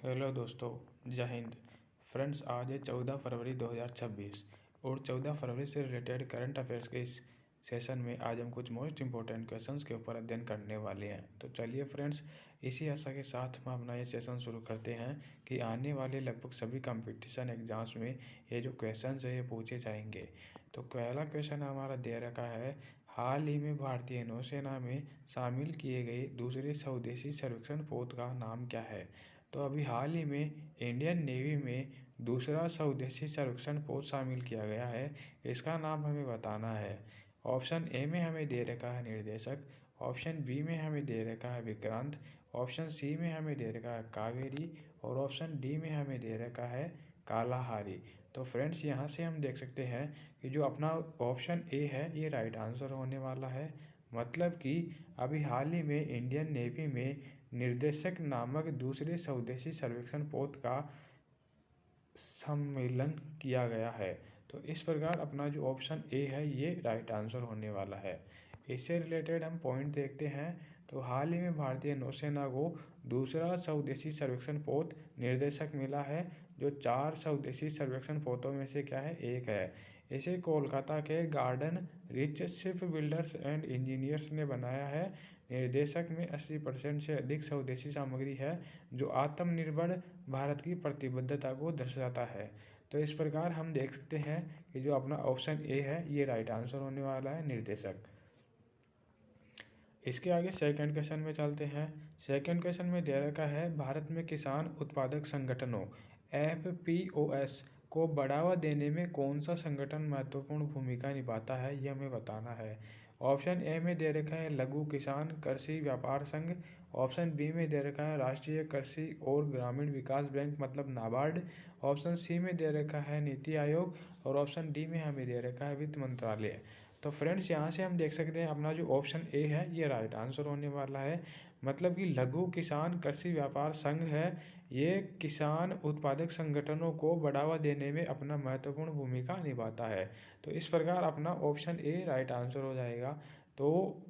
Hello दोस्तों, जय Hind. Friends, आज है 14 फरवरी 2026 और 14 फरवरी से रिलेटेड करंट अफेयर्स के इस सेशन में आज हम कुछ मोस्ट इंपॉर्टेंट क्वेश्चंस के ऊपर अध्ययन करने वाले हैं। तो चलिए फ्रेंड्स, इसी आशा के साथ हम अपना ये सेशन शुरू करते हैं कि आने वाले लगभग सभी कंपटीशन एग्जाम्स में ये जो क्वेश्चंस है ये पूछे जाएंगे। तो पहला क्वेश्चन हमारा दे रखा है, हाल ही में भारतीय नौसेना में शामिल किए गए दूसरे स्वदेशी सर्वेक्षण पोत का नाम क्या है। तो अभी हाल ही में इंडियन नेवी में दूसरा स्वदेशी सर्वेक्षण पोत शामिल किया गया है, इसका नाम हमें बताना है। ऑप्शन ए में हमें दे रखा है निर्देशक, ऑप्शन बी में हमें दे रखा है विक्रांत, ऑप्शन सी में हमें दे रखा है कावेरी और ऑप्शन डी में हमें दे रखा है कालाहारी। तो फ्रेंड्स, यहाँ से हम देख सकते हैं कि जो अपना ऑप्शन ए है ये राइट आंसर होने वाला है। मतलब कि अभी हाल ही में इंडियन नेवी में निर्देशक नामक दूसरे स्वदेशी सर्वेक्षण पोत का सम्मेलन किया गया है। तो इस प्रकार अपना जो ऑप्शन ए है ये राइट आंसर होने वाला है। इससे रिलेटेड हम पॉइंट देखते हैं। तो हाल ही में भारतीय नौसेना को दूसरा स्वदेशी सर्वेक्षण पोत निर्देशक मिला है, जो 4 स्वदेशी सर्वेक्षण पोतों में से क्या है, एक है। इसे कोलकाता के garden rich ship builders and engineers ने बनाया है। निर्देशक में 80% से अधिक स्वदेशी सामग्री है, जो आत्मनिर्भर भारत की प्रतिबद्धता को दर्शाता है। तो इस प्रकार हम देख सकते हैं कि जो अपना ऑप्शन ए है ये राइट आंसर होने वाला है, निर्देशक। इसके आगे सेकंड क्वेश्चन में चलते हैं। सेकंड क्वेश्चन में दे रखा है, भारत में किसान उत्पादक संगठनों FPOS को बढ़ावा देने में कौन सा संगठन महत्वपूर्ण भूमिका निभाता है, ये हमें बताना है। ऑप्शन ए में दे रखा है लघु किसान कृषि व्यापार संघ, ऑप्शन बी में दे रखा है राष्ट्रीय कृषि और ग्रामीण विकास बैंक मतलब नाबार्ड, ऑप्शन सी में दे रखा है नीति आयोग और ऑप्शन डी में हमें दे रखा है वित्त मंत्रालय। तो फ्रेंड्स, यहाँ से हम देख सकते हैं अपना जो ऑप्शन ए है ये राइट आंसर होने वाला है। मतलब कि लघु किसान कृषि व्यापार संघ है, ये किसान उत्पादक संगठनों को बढ़ावा देने में अपना महत्वपूर्ण भूमिका निभाता है। तो इस प्रकार अपना ऑप्शन ए राइट आंसर हो जाएगा। तो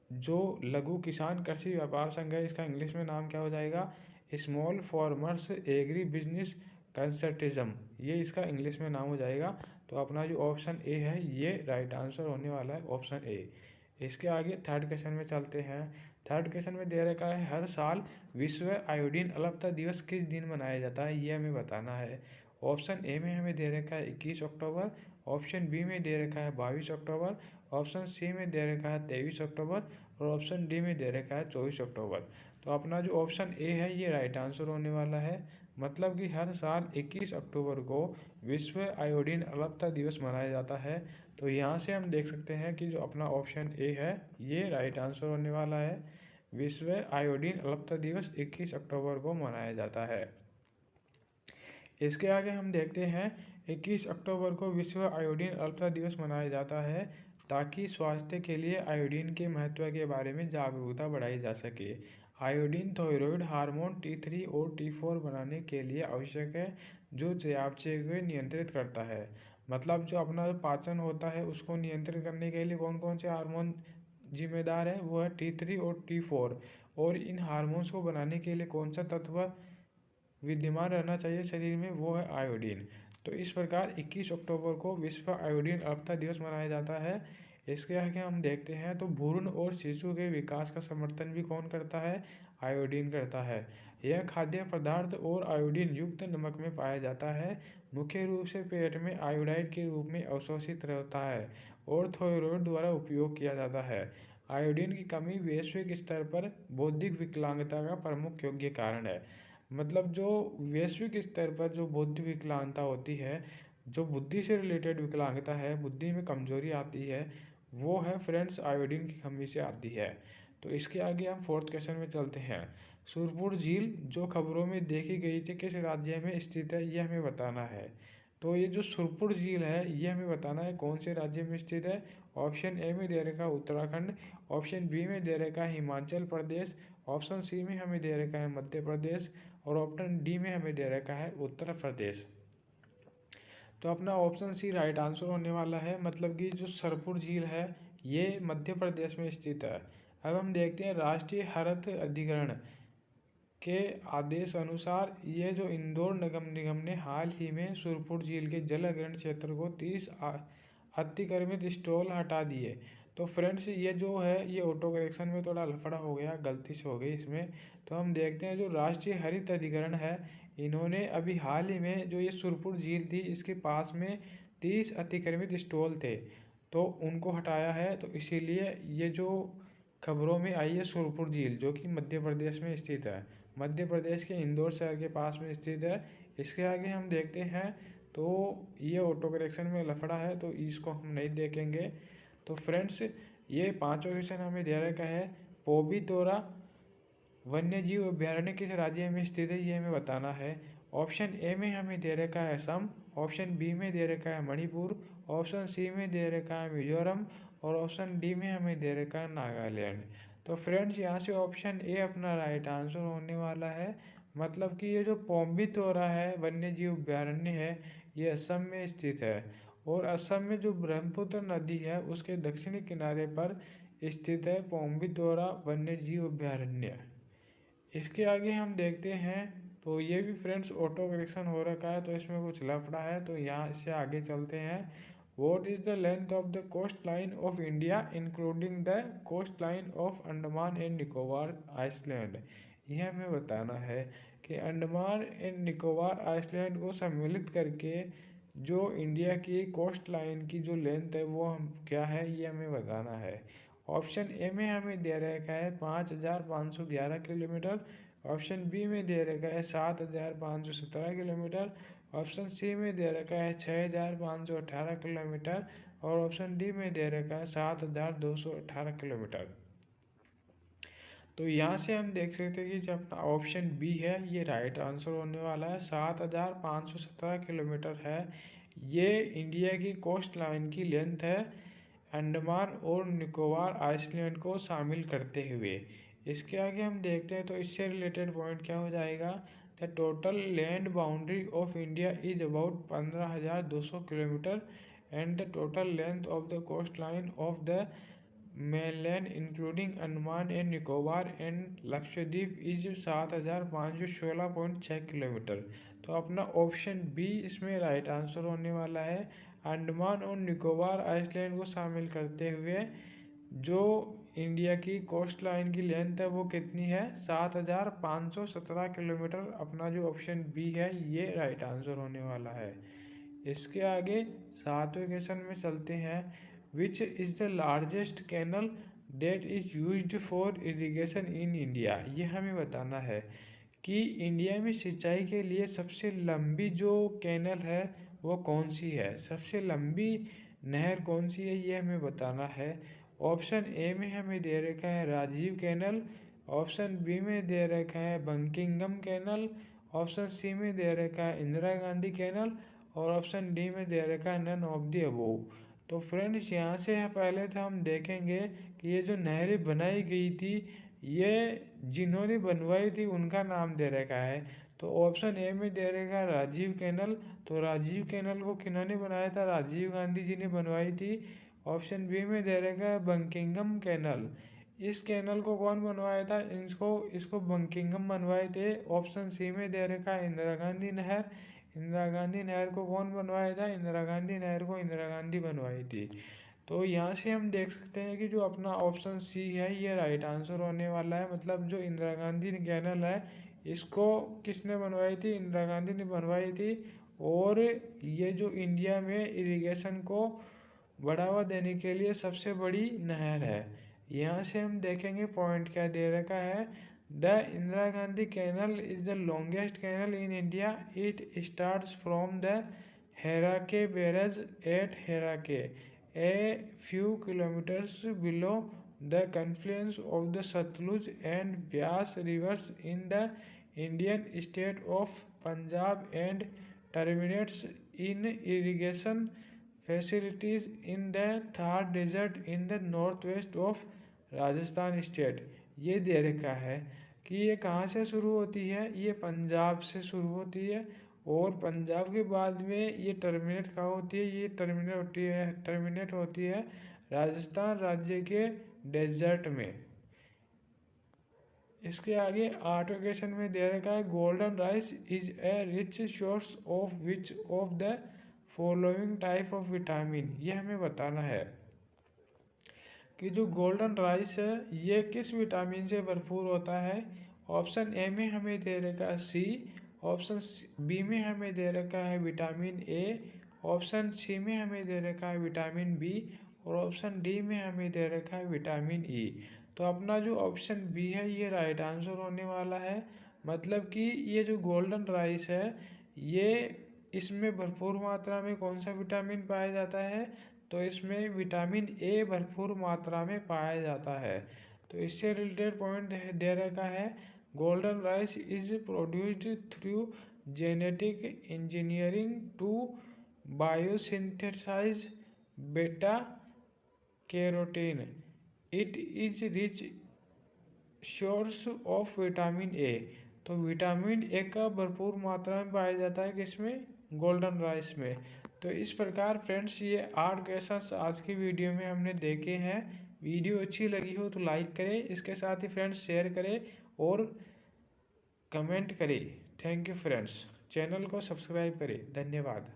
जो लघु किसान कृषि व्यापार संघ है इसका इंग्लिश में नाम क्या हो जाएगा, स्मॉल फार्मर्स एग्री बिजनेस कंसर्टिज्म, ये इसका इंग्लिश में नाम हो जाएगा। तो अपना जो ऑप्शन ए है ये राइट आंसर होने वाला है, ऑप्शन ए। इसके आगे थर्ड क्वेश्चन में चलते हैं। थर्ड क्वेश्चन में दे रखा है, हर साल विश्व आयोडीन अलपता दिवस किस दिन मनाया जाता है, ये हमें बताना है। ऑप्शन ए में हमें दे रखा है 21 अक्टूबर, ऑप्शन बी में दे रखा है 22 अक्टूबर, ऑप्शन सी में दे रखा है 23 अक्टूबर और ऑप्शन डी में दे रखा है 24 अक्टूबर। तो अपना जो ऑप्शन ए है ये राइट आंसर होने वाला है। मतलब कि हर साल 21 अक्टूबर को विश्व आयोडीन अलपता दिवस मनाया जाता है। तो यहाँ से हम देख सकते हैं कि जो अपना ऑप्शन ए है ये राइट आंसर होने वाला है। विश्व आयोडीन अलपता दिवस 21 अक्टूबर को मनाया जाता है। इसके आगे हम देखते हैं, 21 अक्टूबर को विश्व आयोडीन अलपता दिवस मनाया जाता है ताकि स्वास्थ्य के लिए आयोडीन के महत्व के बारे में जागरूकता बढ़ाई जा सके। आयोडीन थायराइड हार्मोन T3 और T4 बनाने के लिए आवश्यक है, जो चयापचय को नियंत्रित करता है। मतलब जो अपना पाचन होता है उसको नियंत्रित करने के लिए कौन कौन से हार्मोन जिम्मेदार है, वो है T3 और T4। और इन हार्मोन्स को बनाने के लिए कौन सा तत्व विद्यमान रहना चाहिए शरीर में, वो है आयोडीन। तो इस प्रकार 21 अक्टूबर को विश्व आयोडीन अलपता दिवस मनाया जाता है। इसके आगे हम देखते हैं, तो भ्रूण और शिशु के विकास का समर्थन भी कौन करता है, आयोडीन करता है। यह खाद्य पदार्थ और आयोडीन युक्त नमक में पाया जाता है। मुख्य रूप से पेट में आयोडाइड के रूप में अवशोषित रहता है और थायराइड द्वारा उपयोग किया जाता है। आयोडीन की कमी वैश्विक स्तर पर बौद्धिक विकलांगता का प्रमुख योग्य कारण है। मतलब जो वैश्विक स्तर पर जो बौद्धिक विकलांगता होती है, जो बुद्धि से रिलेटेड विकलांगता है, बुद्धि में कमजोरी आती है, वो है फ्रेंड्स आयोडीन की कमी से आती है। तो इसके आगे हम फोर्थ क्वेश्चन में चलते हैं। सुरपुर झील जो खबरों में देखी गई थी किस राज्य में स्थित है, ये हमें बताना है। तो ये जो सुरपुर झील है ये हमें बताना है कौन से राज्य में स्थित है। ऑप्शन ए में दे रखा है उत्तराखंड, ऑप्शन बी में दे रखा है हिमाचल प्रदेश, ऑप्शन सी में हमें दे रखा है मध्य प्रदेश और ऑप्शन डी में हमें दे रखा है उत्तर प्रदेश। तो अपना ऑप्शन सी राइट आंसर होने वाला है। मतलब कि जो सरपुर झील है ये मध्य प्रदेश में स्थित है। अब हम देखते हैं राष्ट्रीय हरित अधिकरण के आदेश अनुसार ये जो इंदौर नगर निगम ने हाल ही में सुरपुर झील के जलग्रहण क्षेत्र को 30 अतिक्रमित स्टॉल हटा दिए। तो फ्रेंड्स ये जो है ये ऑटो करेक्शन में थोड़ा लफड़ा हो गया, गलती से हो गई इसमें। तो हम देखते हैं जो राष्ट्रीय हरित अधिकरण है, इन्होंने अभी हाल ही में जो ये सुरपुर झील थी इसके पास में 30 अतिक्रमित स्टॉल थे, तो उनको हटाया है। तो इसीलिए ये जो खबरों में आई है सुरपुर झील जो कि मध्य प्रदेश में स्थित है, मध्य प्रदेश के इंदौर शहर के पास में स्थित है। इसके आगे हम देखते हैं तो ये ऑटो करेक्शन में लफड़ा है, तो इसको हम नहीं देखेंगे। तो फ्रेंड्स ये पांचवा क्वेश्चन हमें दे रखा है, पोबीतोरा वन्य जीव अभ्यारण्य किस राज्य में स्थित है, ये हमें बताना है। ऑप्शन ए में हमें दे रखा है असम, ऑप्शन बी में दे रखा है मणिपुर, ऑप्शन सी में दे रखा है मिजोरम और ऑप्शन डी में हमें दे रखा है नागालैंड। तो फ्रेंड्स यहाँ से ऑप्शन ए अपना राइट आंसर होने वाला है। मतलब कि ये जो पोम्बीतोरा है वन्य जीव अभ्यारण्य है ये असम में स्थित है, और असम में जो ब्रह्मपुत्र नदी है उसके दक्षिणी किनारे पर स्थित है पोम्बीतोरा वन्य जीव अभ्यारण्य। इसके आगे हम देखते हैं तो ये भी फ्रेंड्स ऑटो करेक्शन हो रखा है, तो इसमें कुछ लफड़ा है, तो यहाँ से आगे चलते हैं। What is the length of the coast line of India including the coast line of Andaman and Nicobar island. यह हमें बताना है कि अंडमान एंड निकोबार आइसलैंड को सम्मिलित करके जो इंडिया की कोस्ट लाइन की जो लेंथ है वो हम क्या है ये हमें बताना है। ऑप्शन ए में हमें दे रखा है 5,511 किलोमीटर, ऑप्शन बी में दे रखा है 7,517 किलोमीटर, ऑप्शन सी में दे रखा है 6,518 किलोमीटर और ऑप्शन डी में दे रखा है 7,218 किलोमीटर। तो यहाँ से हम देख सकते हैं कि जो अपना ऑप्शन बी है ये राइट आंसर होने वाला है। 7,517 किलोमीटर है, ये इंडिया की कोस्ट लाइन की लेंथ है अंडमान और निकोबार आइसलैंड को शामिल करते हुए। इसके आगे हम देखते हैं तो इससे रिलेटेड पॉइंट क्या हो जाएगा, the total land boundary of India is about 15,200 kilometre and the total length of the coast line of the mainland including Andaman and Nicobar and Lakshadweep is 7,516.6 kilometre. तो अपना ऑप्शन बी इसमें राइट आंसर होने वाला है। अंडमान और निकोबार आइसलैंड को शामिल करते हुए जो इंडिया की कोस्ट लाइन की लेंथ है वो कितनी है, 7,517 किलोमीटर। अपना जो ऑप्शन बी है ये राइट आंसर होने वाला है। इसके आगे सातवें क्वेश्चन में चलते हैं। Which is the largest canal that is used for irrigation in India. ये हमें बताना है कि इंडिया में सिंचाई के लिए सबसे लंबी जो कैनल है वो कौन सी है, सबसे लंबी नहर कौन सी है ये हमें बताना है। ऑप्शन ए में हमें दे रखा है राजीव कैनल, ऑप्शन बी में दे रखा है बंकिंगम कैनल, ऑप्शन सी में दे रखा है इंदिरा गांधी कैनल और ऑप्शन डी में दे रखा है नन ऑफ द अबोव। तो फ्रेंड्स यहाँ से पहले तो हम देखेंगे कि ये जो नहरें बनाई गई थी ये जिन्होंने बनवाई थी उनका नाम दे रखा है। तो ऑप्शन ए में दे रखा है राजीव कैनल, तो राजीव कैनल को किन्होंने बनाया था, राजीव गांधी जी ने बनवाई थी। ऑप्शन बी में दे रखा है बंकिंगम कैनल, इस कैनल को कौन बनवाया था, इसको बंकिंगम बनवाए थे। ऑप्शन सी में दे रखा है इंदिरा गांधी नहर, इंदिरा गांधी नहर को कौन बनवाया था, इंदिरा गांधी नहर को इंदिरा गांधी बनवाई थी। तो यहाँ से हम देख सकते हैं कि जो अपना ऑप्शन सी है ये राइट आंसर होने वाला है। मतलब जो इंदिरा गांधी कैनल है इसको किसने बनवाई थी, इंदिरा गांधी ने बनवाई थी। और ये जो इंडिया में इरिगेशन को बढ़ावा देने के लिए सबसे बड़ी नहर है। यहाँ से हम देखेंगे पॉइंट क्या दे रखा है, the Indira Gandhi canal is the longest canal in India, it starts from the Harike barrage at Harike a few kilometres below the confluence of the Sutlej and Beas rivers in the Indian state of Punjab and terminates in irrigation facilities in the Thar desert in the north west of Rajasthan state. ये दे रखा है कि ये कहाँ से शुरू होती है, ये पंजाब से शुरू होती है और पंजाब के बाद में ये टर्मिनेट कहाँ होती है, ये टर्मिनेट होती है राजस्थान राज्य के डेजर्ट में। इसके आगे 8वें क्वेश्चन में दे रखा है golden rice is a rich source of which of the following type of vitamin. ये हमें बताना है कि जो गोल्डन राइस है ये किस विटामिन से भरपूर होता है। ऑप्शन ए में हमें दे रखा है सी, ऑप्शन बी में हमें दे रखा है विटामिन ए, ऑप्शन सी में हमें दे रखा है विटामिन बी और ऑप्शन डी में हमें दे रखा है विटामिन ई। तो अपना जो ऑप्शन बी है ये राइट आंसर होने वाला है। मतलब कि ये जो गोल्डन राइस है ये इसमें भरपूर मात्रा में कौन सा विटामिन पाया जाता है, तो इसमें विटामिन ए भरपूर मात्रा में पाया जाता है। तो इससे रिलेटेड पॉइंट दे रखा है golden rice is produced through genetic engineering to biosynthesise beta carotene, it is rich source of vitamin A. तो विटामिन ए का भरपूर मात्रा में पाया जाता है किसमें, गोल्डन राइस में। तो इस प्रकार फ्रेंड्स ये 8 क्वेश्चंस आज की वीडियो में हमने देखे हैं। वीडियो अच्छी लगी हो तो लाइक करें, इसके साथ ही फ्रेंड्स शेयर करें और कमेंट करें। थैंक यू फ्रेंड्स, चैनल को सब्सक्राइब करें। धन्यवाद।